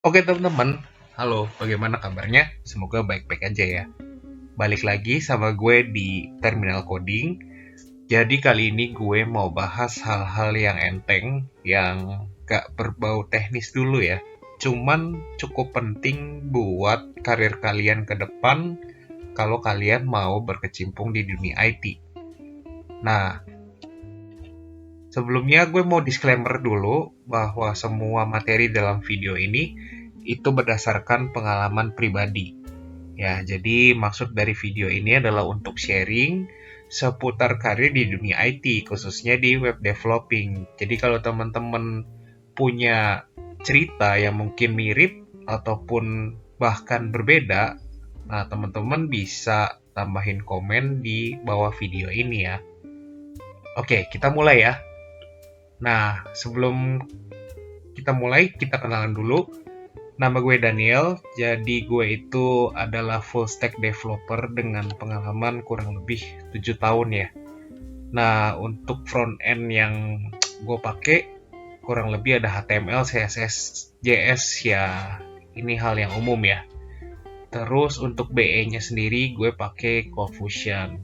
Oke teman-teman, halo, bagaimana kabarnya? Semoga baik-baik aja ya. Balik lagi sama gue di Terminal Coding. Jadi kali ini gue mau bahas hal-hal yang enteng, yang gak berbau teknis dulu ya. Cuman cukup penting buat karir kalian ke depan kalau kalian mau berkecimpung di dunia IT. Nah, sebelumnya gue mau disclaimer dulu bahwa semua materi dalam video ini itu berdasarkan pengalaman pribadi. Ya, jadi maksud dari video ini adalah untuk sharing seputar karir di dunia IT, khususnya di web developing. Jadi kalau teman-teman punya cerita yang mungkin mirip ataupun bahkan berbeda, nah teman-teman bisa tambahin komen di bawah video ini ya. Oke, kita mulai ya. Nah, sebelum kita mulai, kita kenalan dulu. Nama gue Daniel, jadi gue itu adalah full stack developer dengan pengalaman kurang lebih 7 tahun ya. Nah, untuk front end yang gue pakai kurang lebih ada HTML, CSS, JS ya. Ini hal yang umum ya. Terus untuk BE-nya sendiri gue pakai Confusion.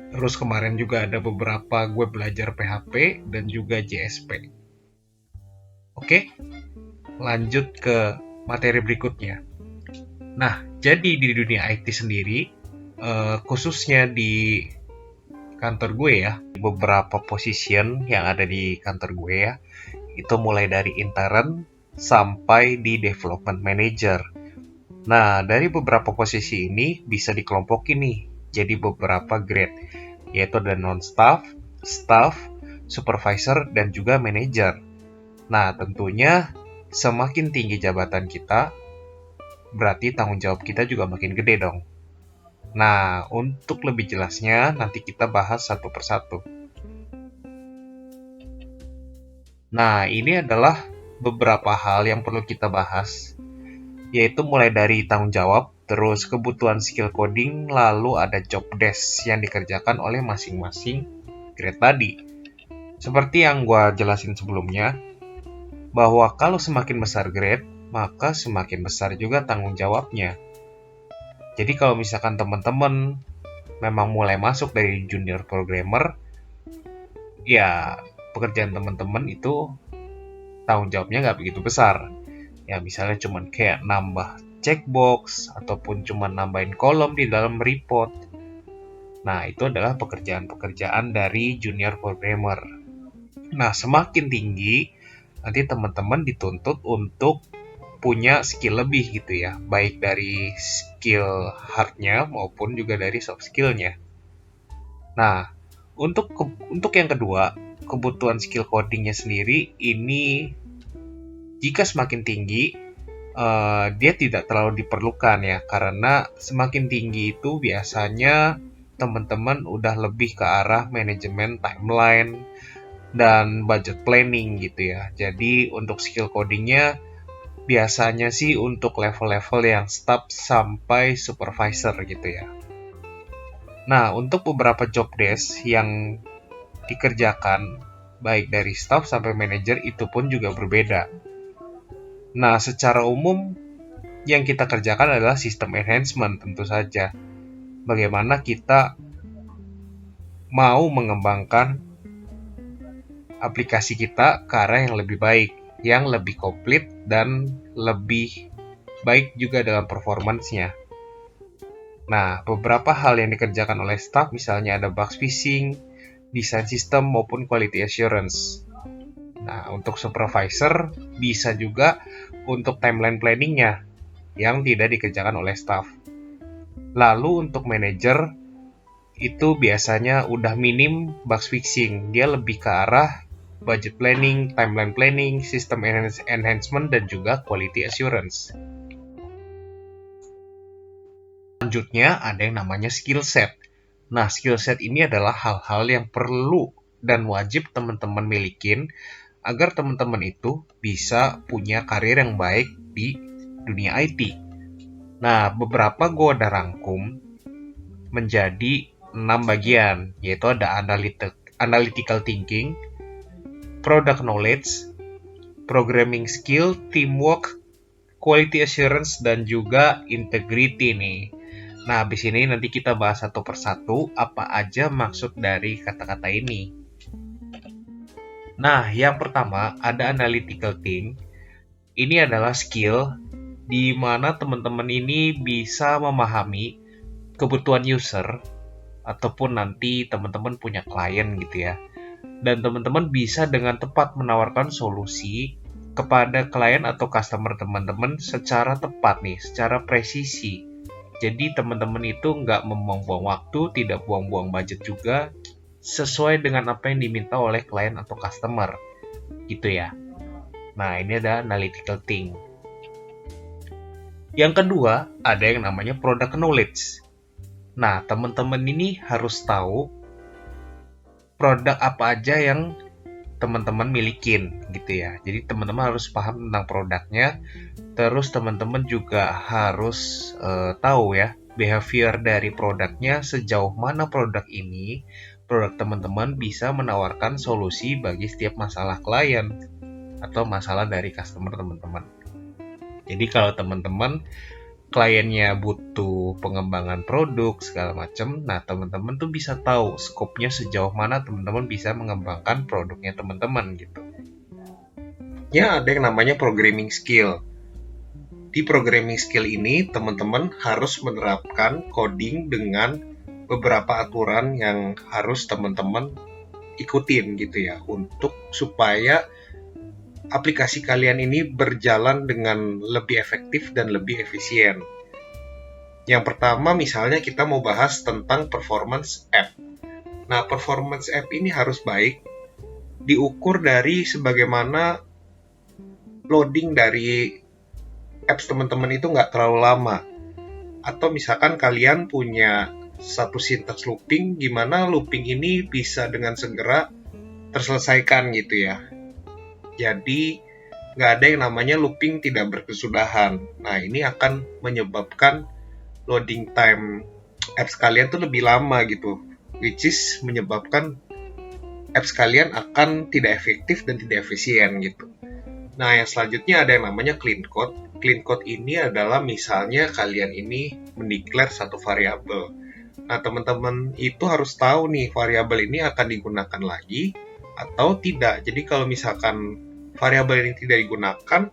Terus kemarin juga ada beberapa gue belajar PHP dan juga JSP. Oke, lanjut ke materi berikutnya. Nah, jadi di dunia IT sendiri, khususnya di kantor gue ya, beberapa position yang ada di kantor gue ya, itu mulai dari intern sampai di development manager. Nah, dari beberapa posisi ini bisa dikelompokin nih, jadi beberapa grade, yaitu ada non-staff, staff, supervisor, dan juga manager. Nah, tentunya semakin tinggi jabatan kita, berarti tanggung jawab kita juga makin gede dong. Nah, untuk lebih jelasnya, nanti kita bahas satu persatu. Nah, ini adalah beberapa hal yang perlu kita bahas, yaitu mulai dari tanggung jawab, terus kebutuhan skill coding, lalu ada job desk yang dikerjakan oleh masing-masing grade tadi. Seperti yang gue jelasin sebelumnya, bahwa kalau semakin besar grade, maka semakin besar juga tanggung jawabnya. Jadi kalau misalkan teman-teman memang mulai masuk dari junior programmer, ya pekerjaan teman-teman itu tanggung jawabnya nggak begitu besar. Ya misalnya cuman kayak nambah checkbox, ataupun cuma nambahin kolom di dalam report. Nah, itu adalah pekerjaan-pekerjaan dari junior programmer. Nah, semakin tinggi, nanti teman-teman dituntut untuk punya skill lebih gitu ya, baik dari skill hardnya maupun juga dari soft skillnya. Nah, untuk yang kedua, kebutuhan skill codingnya sendiri ini jika semakin tinggi, dia tidak terlalu diperlukan ya, karena semakin tinggi itu biasanya teman-teman udah lebih ke arah manajemen timeline dan budget planning gitu ya. Jadi untuk skill codingnya biasanya sih untuk level-level yang staff sampai supervisor gitu ya. Nah, untuk beberapa job desk yang dikerjakan baik dari staff sampai manajer itu pun juga berbeda. Nah, secara umum yang kita kerjakan adalah sistem enhancement tentu saja. Bagaimana kita mau mengembangkan aplikasi kita ke arah yang lebih baik, yang lebih komplit dan lebih baik juga dalam performance-nya. Nah, beberapa hal yang dikerjakan oleh staff misalnya ada bug fixing, desain sistem maupun quality assurance. Nah, untuk supervisor bisa juga untuk timeline planning-nya yang tidak dikerjakan oleh staff. Lalu untuk manager itu biasanya udah minim bug fixing, dia lebih ke arah budget planning, timeline planning, system enhancement, dan juga quality assurance. Selanjutnya ada yang namanya skill set. Nah, skill set ini adalah hal-hal yang perlu dan wajib teman-teman milikin agar teman-teman itu bisa punya karir yang baik di dunia IT. Nah, beberapa gue udah rangkum menjadi 6 bagian, yaitu ada analytical thinking, product knowledge, programming skill, teamwork, quality assurance, dan juga integrity nih. Nah, habis ini nanti kita bahas satu persatu apa aja maksud dari kata-kata ini. Nah, yang pertama ada analytical team. Ini adalah skill di mana teman-teman ini bisa memahami kebutuhan user ataupun nanti teman-teman punya klien gitu ya. Dan teman-teman bisa dengan tepat menawarkan solusi kepada klien atau customer teman-teman secara tepat nih, secara presisi. Jadi teman-teman itu nggak membuang-buang waktu, tidak buang-buang budget juga, sesuai dengan apa yang diminta oleh klien atau customer, gitu ya. Nah, ini ada analytical thing. Yang kedua, ada yang namanya product knowledge. Nah, teman-teman ini harus tahu produk apa aja yang teman-teman milikin gitu ya. Jadi teman-teman harus paham tentang produknya. Terus teman-teman juga harus tahu ya behavior dari produknya, sejauh mana produk teman-teman bisa menawarkan solusi bagi setiap masalah klien atau masalah dari customer teman-teman. Jadi kalau teman-teman kliennya butuh pengembangan produk segala macam, nah teman-teman tuh bisa tahu skopnya sejauh mana teman-teman bisa mengembangkan produknya teman-teman gitu. Ya, ada yang namanya programming skill. Di programming skill ini teman-teman harus menerapkan coding dengan beberapa aturan yang harus teman-teman ikutin gitu ya, untuk supaya aplikasi kalian ini berjalan dengan lebih efektif dan lebih efisien. Yang pertama misalnya kita mau bahas tentang performance app. Nah, performance app ini harus baik, diukur dari sebagaimana loading dari apps teman-teman itu nggak terlalu lama. Atau misalkan kalian punya satu syntax looping, gimana looping ini bisa dengan segera terselesaikan gitu ya. Jadi nggak ada yang namanya looping tidak berkesudahan. Nah, ini akan menyebabkan loading time apps kalian tuh lebih lama gitu, which is menyebabkan apps kalian akan tidak efektif dan tidak efisien gitu. Nah, yang selanjutnya ada yang namanya clean code. Clean code ini adalah misalnya kalian ini mendeklar satu variabel. Nah, teman-teman itu harus tahu nih variabel ini akan digunakan lagi atau tidak. Jadi kalau misalkan variabel ini tidak digunakan,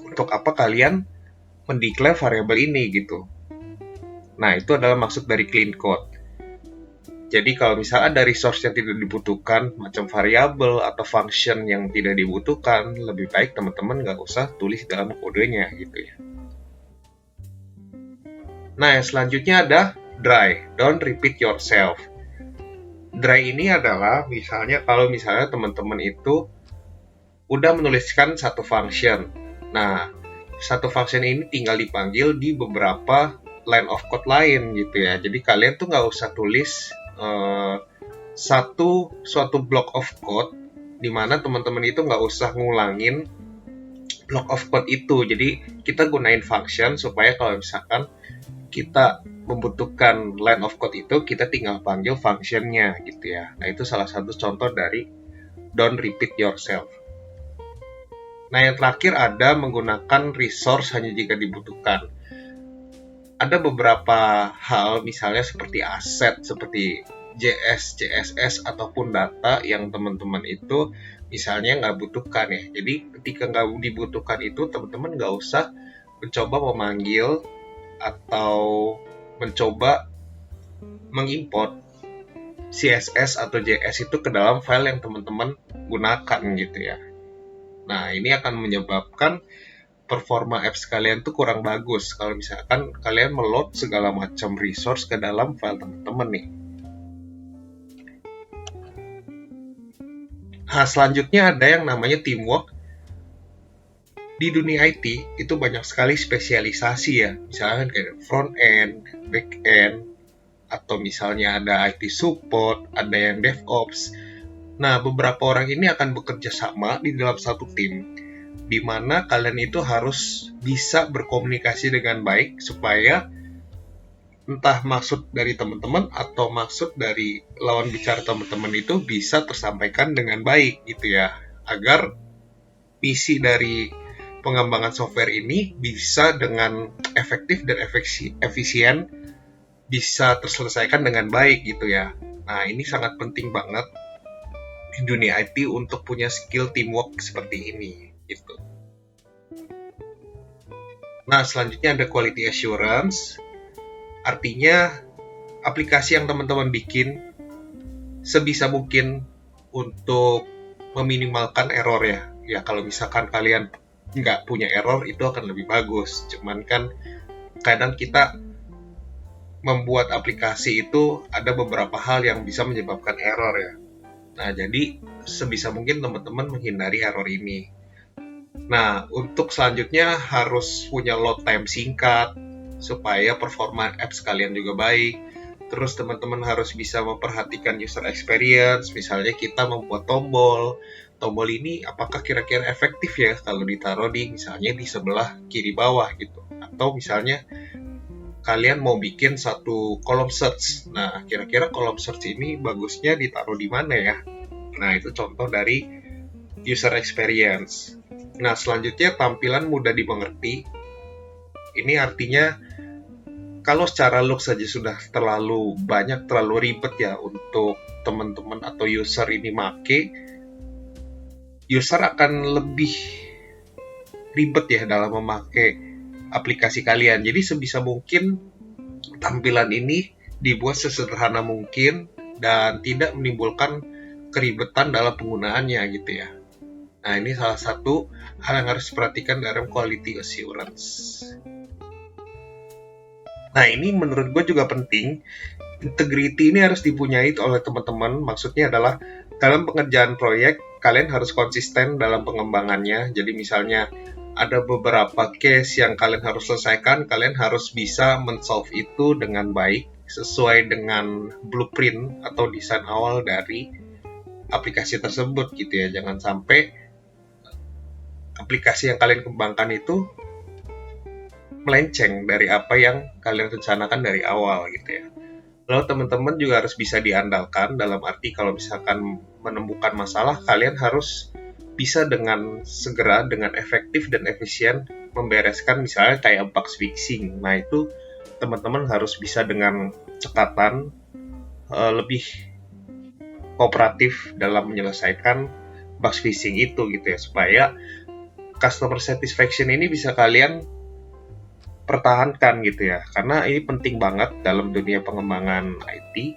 untuk apa kalian mendeklar variabel ini gitu. Nah, itu adalah maksud dari clean code. Jadi kalau misalnya ada resource yang tidak dibutuhkan, macam variabel atau function yang tidak dibutuhkan, lebih baik teman-teman nggak usah tulis dalam kodenya gitu ya. Nah, yang selanjutnya ada dry, don't repeat yourself. Dry ini adalah misalnya kalau misalnya teman-teman itu udah menuliskan satu function. Nah, satu function ini tinggal dipanggil di beberapa line of code lain gitu ya. Jadi kalian tuh nggak usah tulis suatu block of code di mana teman-teman itu nggak usah ngulangin block of code itu. Jadi kita gunain function supaya kalau misalkan kita membutuhkan line of code itu, kita tinggal panggil functionnya gitu ya. Nah, itu salah satu contoh dari don't repeat yourself. Nah, yang terakhir ada menggunakan resource hanya jika dibutuhkan. Ada beberapa hal, misalnya seperti aset, seperti JS, CSS, ataupun data yang teman-teman itu misalnya nggak butuhkan ya. Jadi ketika nggak dibutuhkan itu, teman-teman nggak usah mencoba memanggil atau mencoba mengimport CSS atau JS itu ke dalam file yang teman-teman gunakan gitu ya. Nah, ini akan menyebabkan performa apps kalian tuh kurang bagus kalau misalkan kalian meload segala macam resource ke dalam file teman-teman nih. Nah, selanjutnya ada yang namanya teamwork. Di dunia IT itu banyak sekali spesialisasi ya, misalnya kayak front end, back end, atau misalnya ada IT support, ada yang DevOps. Nah, beberapa orang ini akan bekerja sama di dalam satu tim, di mana kalian itu harus bisa berkomunikasi dengan baik supaya entah maksud dari teman-teman atau maksud dari lawan bicara teman-teman itu bisa tersampaikan dengan baik gitu ya, agar visi dari pengembangan software ini bisa dengan efektif dan efisien, bisa terselesaikan dengan baik gitu ya. Nah, ini sangat penting banget di dunia IT untuk punya skill teamwork seperti ini gitu. Nah, selanjutnya ada quality assurance. Artinya aplikasi yang teman-teman bikin sebisa mungkin untuk meminimalkan error ya. Ya kalau misalkan kalian nggak punya error itu akan lebih bagus. Cuman kan kadang kita membuat aplikasi itu ada beberapa hal yang bisa menyebabkan error ya. Nah, jadi sebisa mungkin teman-teman menghindari error ini. Nah, untuk selanjutnya harus punya load time singkat supaya performa apps kalian juga baik. Terus teman-teman harus bisa memperhatikan user experience, misalnya kita membuat tombol. Tombol ini apakah kira-kira efektif ya kalau ditaruh di misalnya di sebelah kiri bawah gitu. Atau misalnya kalian mau bikin satu kolom search. Nah, kira-kira kolom search ini bagusnya ditaruh di mana ya? Nah, itu contoh dari user experience. Nah, selanjutnya tampilan mudah dimengerti. Ini artinya kalau secara look saja sudah terlalu banyak, terlalu ribet ya untuk teman-teman atau user ini make, user akan lebih ribet ya dalam memakai aplikasi kalian. Jadi sebisa mungkin tampilan ini dibuat sesederhana mungkin dan tidak menimbulkan keribetan dalam penggunaannya gitu ya. Nah, ini salah satu hal yang harus diperhatikan dalam quality assurance. Nah, ini menurut gue juga penting. Integrity ini harus dipunyai oleh teman-teman. Maksudnya adalah dalam pengerjaan proyek, kalian harus konsisten dalam pengembangannya. Jadi misalnya ada beberapa case yang kalian harus selesaikan, kalian harus bisa men-solve itu dengan baik, sesuai dengan blueprint atau desain awal dari aplikasi tersebut gitu ya. Jangan sampai aplikasi yang kalian kembangkan itu melenceng dari apa yang kalian rencanakan dari awal gitu ya. Lalu teman-teman juga harus bisa diandalkan dalam arti kalau misalkan menemukan masalah, kalian harus bisa dengan segera, dengan efektif dan efisien membereskan misalnya kayak bug fixing. Nah itu teman-teman harus bisa dengan cekatan lebih kooperatif dalam menyelesaikan bug fixing itu gitu ya, supaya customer satisfaction ini bisa kalian pertahankan gitu ya, karena ini penting banget dalam dunia pengembangan IT.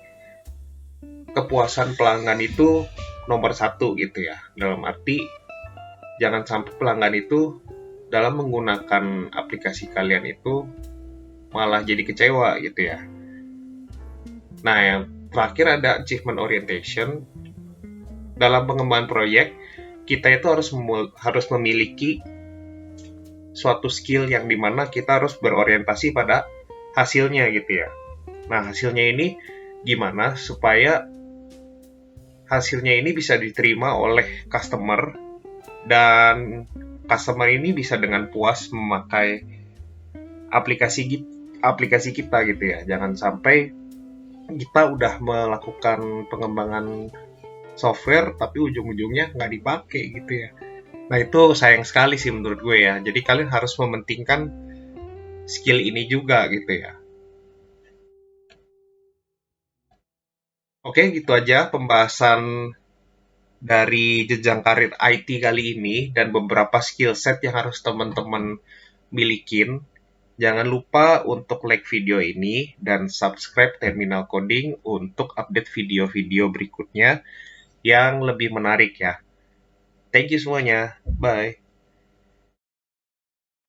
Kepuasan pelanggan itu nomor satu gitu ya, dalam arti jangan sampai pelanggan itu dalam menggunakan aplikasi kalian itu malah jadi kecewa gitu ya. Nah, yang terakhir ada achievement orientation. Dalam pengembangan proyek, kita itu harus memiliki suatu skill yang dimana kita harus berorientasi pada hasilnya gitu ya. Nah, hasilnya ini gimana supaya hasilnya ini bisa diterima oleh customer dan customer ini bisa dengan puas memakai aplikasi kita gitu ya. Jangan sampai kita udah melakukan pengembangan software tapi ujung-ujungnya nggak dipakai gitu ya. Nah itu sayang sekali sih menurut gue ya. Jadi kalian harus mementingkan skill ini juga gitu ya. Oke, gitu aja pembahasan dari jenjang karir IT kali ini dan beberapa skill set yang harus teman-teman milikin. Jangan lupa untuk like video ini dan subscribe Terminal Coding untuk update video-video berikutnya yang lebih menarik ya. Thank you semuanya. Bye.